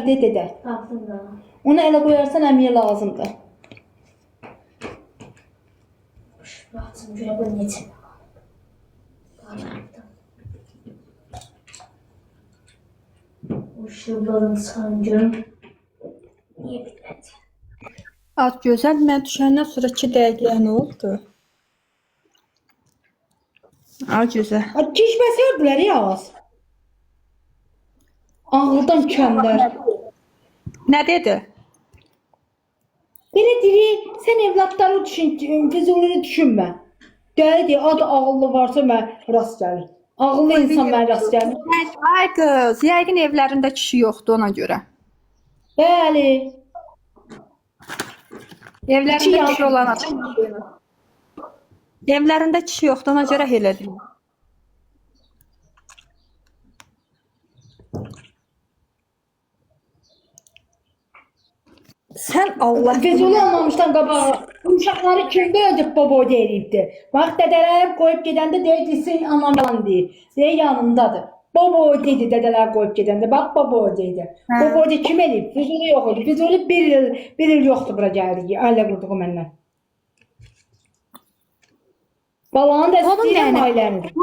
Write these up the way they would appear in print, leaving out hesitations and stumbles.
Dedə. Altında. Onu elə qoyarsan əmiyə lazımdır. Baxsın görə bu necə. Uşaqların sancım. Niyə bitmədi? Az gözəl, mən düşəndən sonra 2 dəqiqəyə nə oldu? Az gözəl. Keçməsəydilər ya az. Ağıldan kəmlər. Nə dedi? Belə deyir, sən evlatları düşün, Füzulini düşünmə. Dəli adı ağıllı varsa mən rast gəlir. Ağıllı insan mən rast gəlir. Ay qız, yəqin evlərində kişi yoxdur ona görə. Bəli. Evlərində kişi olan adam. Evlərində kişi yoxdur ona görə elə deyir. Sən Allah Füzuli olmamışdan qabağa uşaqları kimdə öldüb baba deyirdi. Bax dədələrim qoyub gedəndə deyirdi, anam yalan deyir. Deyir yanındadır. Baba dedi dədələr qoyub gedəndə. Bax baba dedi. Baba dedi kim eləyib? Füzuli yox idi. Füzuli bir il yoxdur bura gəldi. Ailə qurduğu məndən. Balanın da istəyirəm ailəni.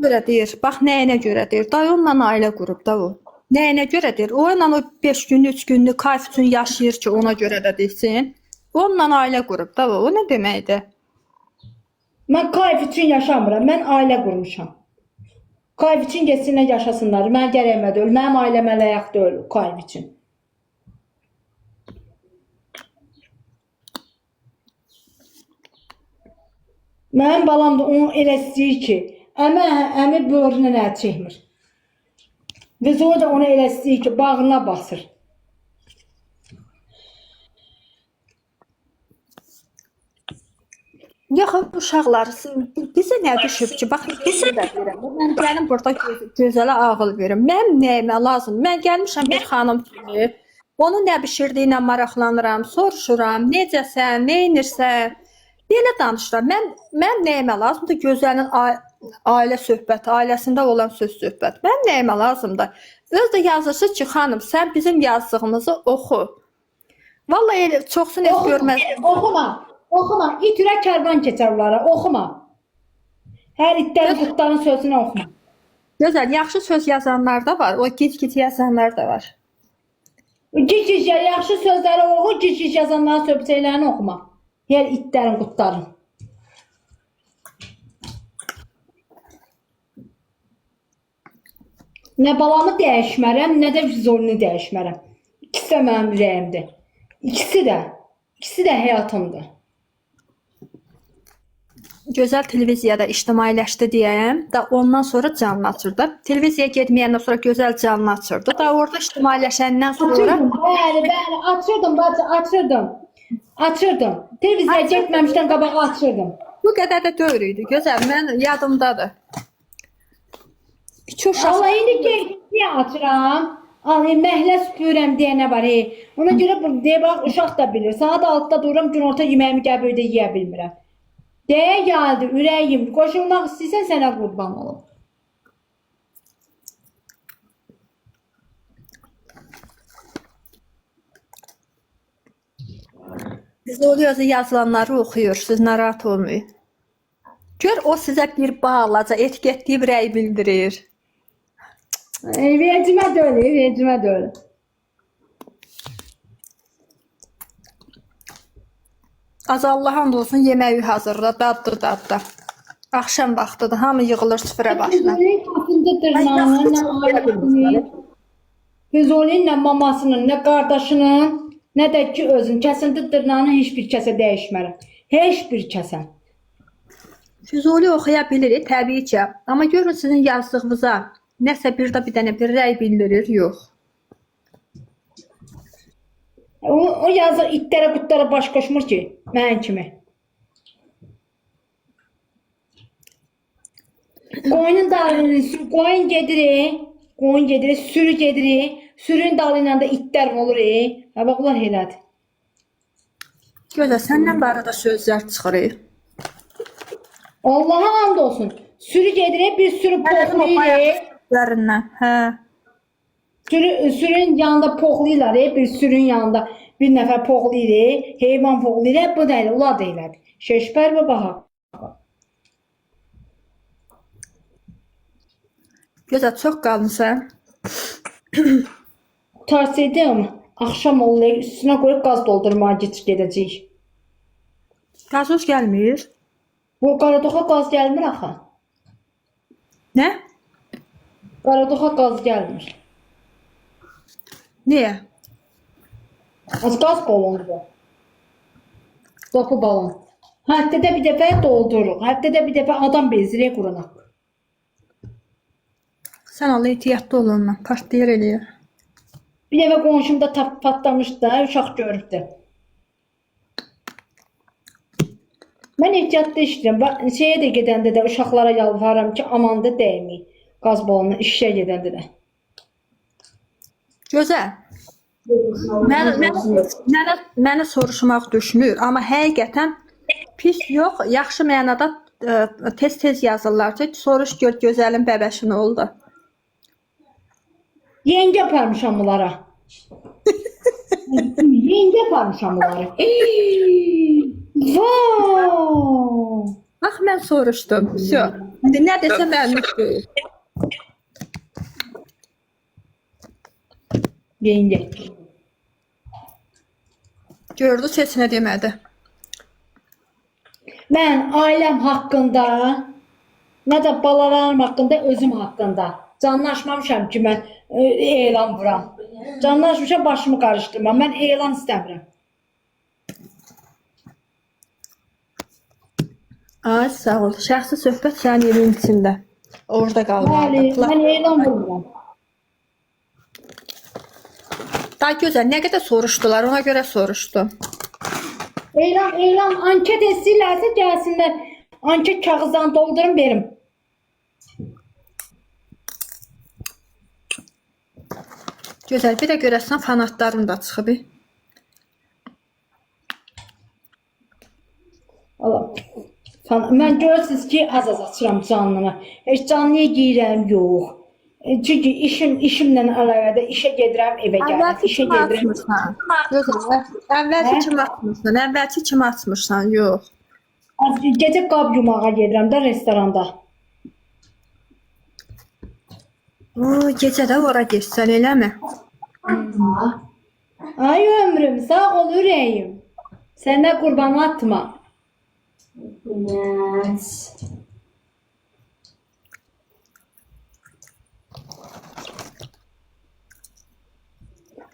görə deyir. Bax nəyinə görə deyir. Dayı onunla ailə qurub da o. Nəyinə görə deyir? O ilə o 5 günlük, 3 günlük kayf üçün yaşayır ki, ona görə də desin. Onunla ailə qurub da o. O nə deməkdir? Mən kayf üçün yaşamıram. Mən ailə qurmuşam. Kayf üçün getsinlər yaşasınlar. Mən gərəkmə deyil. Mənim ailəmə layiq deyil kayf üçün. Mənim balam da onu elə istəyir ki, əmi böğrünə nə çəkmir. Və sonra da onu elə istəyir ki, bağına basır. Yox, uşaqlar, bizə nə düşüb ki, bax, bizə də deyirəm. Mən gəlim burada gözələ ağıl verim. Mənim nəyimə lazım? Mən gəlmişəm bir xanım kimi. Onun nə bişirdiyinə maraqlanıram, soruşuram, necəsən, nə edirsən? Belə danışıram. Mən nəyimə lazımdır? Gözəlin ailə söhbəti, ailəsində olan söz söhbət. Mən nəyimə lazımdır? Öz də yazırsınız ki, xanım, sən bizim yazdığımızı oxu. Vallahi elə çoxsun heç görməz. Oxuma. İtirə kərvan keçər onlara. Oxuma. Hər itlərin qutların sözünü oxuma. Gözəl, yaxşı söz yazanlar da var. O gic-gic yazanlar da var. Gic-gic yaxşı sözləri oxu, gic-gic yazanların söhbətlərini oxuma. Hər itlərin qutların. Nə balamı dəyişmərəm, nə də Füzulini dəyişmərəm. İkisi də mənim ürəyimdir. İkisi də həyatımdır. Gözəl televiziyada ictimailəşdi deyəm, da ondan sonra canlı açırdı. Televiziyaya getməyəndən sonra gözəl canlı açırdı. Da orada ictimailəşəndən sonra Bəli, açırdım. Televiziyaya getməmişdən qabağa açırdım. bu qədər də deyil idi. Gözəl, mən yadımdadır. İki uşaq. Allah indi ki açıram. Məhlə süpürəm deyənə var. Ona görə deyə bax uşaq da bilir. Saat 6-da dururam, günorta yeməyimi qəbirdə yeyə bilmirəm. Deyə gəldi ürəyim. Qoşulmaq istəyirsən sənə qurban olum. Siz oluyorsa yazılanları oxuyursuz, narahat olmayın. Gör o sizə bir balaca etiketləyib rəy bildirir. Vecimə deyil. Az Allah'ın olsun yeməyi hazırla, daddı. Axşam vaxtıdır, hamı yığılır süfrə başına. Füzulinin nə mamasının, nə qardaşının, nə də ki özün kəsinti dırnağını heç bir kəsə dəyişmərəm. Heç bir kəsə. Füzuli oxuya bilir, təbii ki. Amma görün sizin yazdığınıza nəsə bir dənə bir rəy bildirir, yox. O yazı itlərə qutlara baş qoşmur ki, mən kimi. Qoyunun dalını, qoyun gedir, sürü gedir, sürünün dalıyla da itlər olur. Bax, bunlar elədir. Gözəl, səndən barədə sözlər çıxır. Allah'a hamd olsun. Sürü gedir, bir sürü pohlayır. Hə. Sürün yanında poxlayırlar, bir sürün yanında bir nəfər poxlayır, heyvan poxlayır, bu deyil, ula deyilər. Şeşpər və baha. Gözəl, çox qalmısan. Tarsaydım, axşam olur, üstünə qoyub qaz doldurmağa gedəcəyik. Qazoz gəlmir. Bu Qaradoxa qaz gəlmir axı. Nə? Qaradoxa qaz gəlmir. Niyə? Az qaz balonu. Topu balon. Həftədə bir dəfə doldururuq. Həftədə bir dəfə adam bezirək quranaq. Sən Allah ehtiyatlı ol ondan. Partlayır eləyir. Bir dəfə qonşumda patlamışdı da, uşaq görübdü. Mən ehtiyatlı işləyirəm. Şeyə də gedəndə də uşaqlara yalvarıram ki, amanda dəyməyik. Qaz balonuna işə gedəndə də. Gözəl. Mənə soruşmaq düşünür, amma həqiqətən pis yox, yaxşı mənada tez-tez yazırlar ki, soruş gör gözəlin bəbəşi nə oldu. Yenge aparmışam bunlara. Yenge aparmışam bunlara. Vay! Bax, mən soruşdum. İndi nə desə mənlik deyil. Yenge. Gördü, seçinə demədi. Mən ailəm haqqında, nə də balalarım haqqında, özüm haqqında canlaşmamışam ki, mən elan vuram. Canlaşmışam, başımı qarışdırmam. Mən elan istəmirəm. Ay, sağ ol. Şəxsi söhbət sənin evin içində. Orada qalmalı. Mən elan vurmuram. Daha gözəl, nə qədər soruşdular, ona görə soruşdum. Elan, anket etsinlərsə gəlsinlər. Anket kağızdan doldurun, verim. Gözəl, bir də görəsən fanatlarım da çıxıb. Allah. Mən görürsünüz ki, az-az açıram canlını. Heç canlıya giyirəm, yox. Çünki işimlə əlaqədə işə gedirəm, evə gəlirəm. İşə gedirəm. Gözəl, əvvəlki kimi atmırsan, əvvəlki kimi atmırsan, yox. Gecə qab yumağa gedirəm də restoranda. Gecə də ora getsən, eləmi? Ay ömrüm, sağ ol ürəyim. Sənə qurban atma. Yes.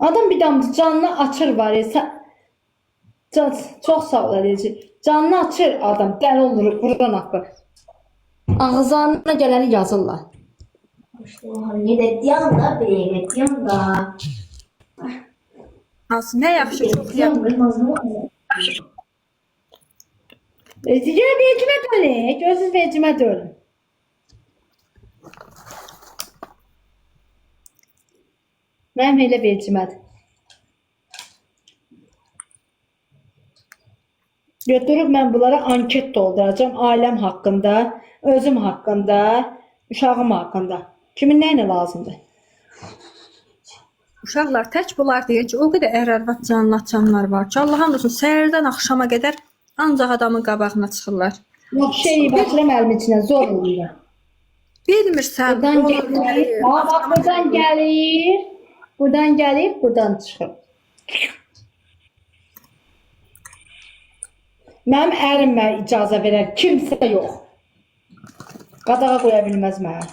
Adam bir damcı canını açır var ya. Çox sağ ol edəcək. Canını açır adam, dəli olur, qurban haqqı. Ağızlarına gələni yazırlar. Gedəcəyəm da, belə gedəcəyəm da. Az, nə yaxşı, çox yaxşı. Gel vecime dönün. Gözünüz vecime dönün. Mənim elə vecimədir. Götürüb mən bunlara anket dolduracağım. Ailəm haqqında, özüm haqqında, uşağım haqqında. Kimin nəyinə lazımdır? Uşaqlar tək bunlar deyir ki, o qədər ər-arvad canlı açanlar var ki, Allah'ın olsun, səhərdən axşama qədər ancaq adamın qabağına çıxırlar. Yox şey, baxıram əlimin içinə zor olur. Bilmirsən, Buradan gəlir. Bak buradan gəlir. Buradan gəlib, buradan çıxır. Mənim ərim mənə icazə verər, kimsə yox. Qadağa qoya bilməz mənə.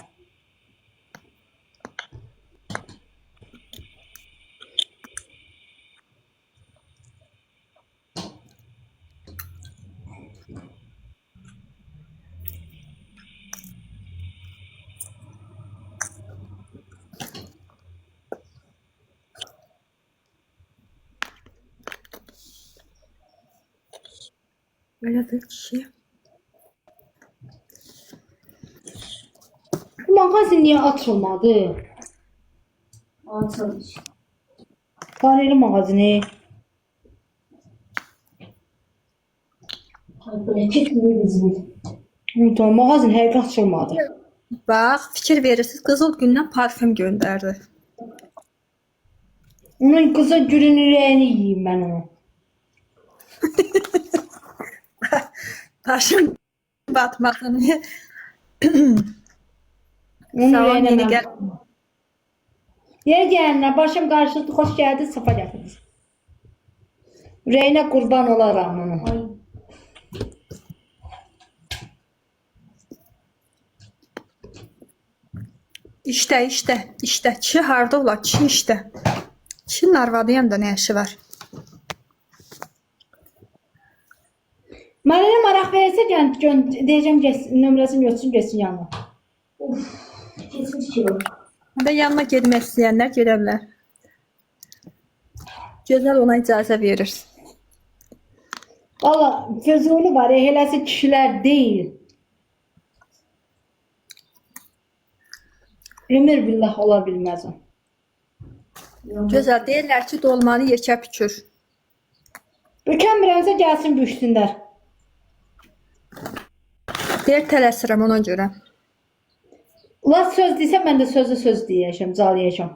Belədir kişi. Bu mağazin niyə açılmadı? Açılmış. Paneli mağazini. Böyle çekmiyor bizim. Tamam, mağazin həqiqət açılmadı. Bax, fikir verirsiniz, Qızıl Gündən parfüm göndərdi. Onun kızı gülün ürəyini yiyeyim ben onu. Başım batmasın. Onun Sağ ol, ürəyinə yeni mən- gel. Yer gelenler başım karşılıklı hoş geldi sıfa geldiniz. Ürəyinə qurban olaram onun. Ay. İşte. Kişi harda ola? Kişi işte. Kişinin arvadıyam da ne işi var? Mənə nə maraq verirsə deyəcəm nömrəsini götürsün getsin yanına. Of. Kesmiş ki o. Hadi yanına getmək istəyənlər gedə bilər. Gözəl ona icazə verir. Valla Füzuli var, eləsi kişilər deyil. Ömür billah ola bilməz o. Gözəl deyirlər ki, dolmanı yekə bükür. Bükənmirəmsə gəlsin büksünlər. Deyir tələsirəm ona görə. Ulan söz desə mən də sözü söz deyəcəm, calayacam.